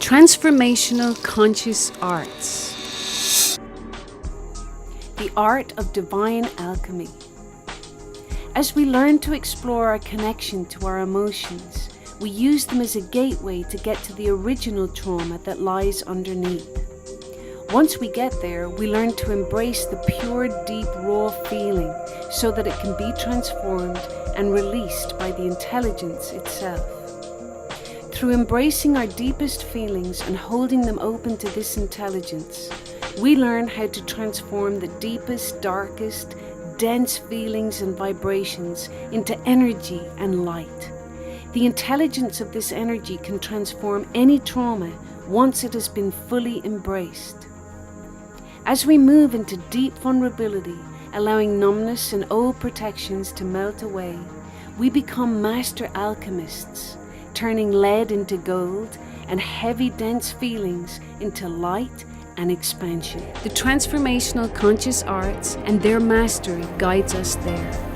Transformational Conscious Arts. The Art of Divine Alchemy. As we learn to explore our connection to our emotions, we use them as a gateway to get to the original trauma that lies underneath. Once we get there, we learn to embrace the pure, deep, raw feeling so that it can be transformed and released by the intelligence itself. Through embracing our deepest feelings and holding them open to this intelligence, we learn how to transform the deepest, darkest, dense feelings and vibrations into energy and light. The intelligence of this energy can transform any trauma once it has been fully embraced. As we move into deep vulnerability, allowing numbness and old protections to melt away, we become master alchemists, turning lead into gold and heavy, dense feelings into light and expansion. The Transformational Conscious Arts and their mastery guides us there.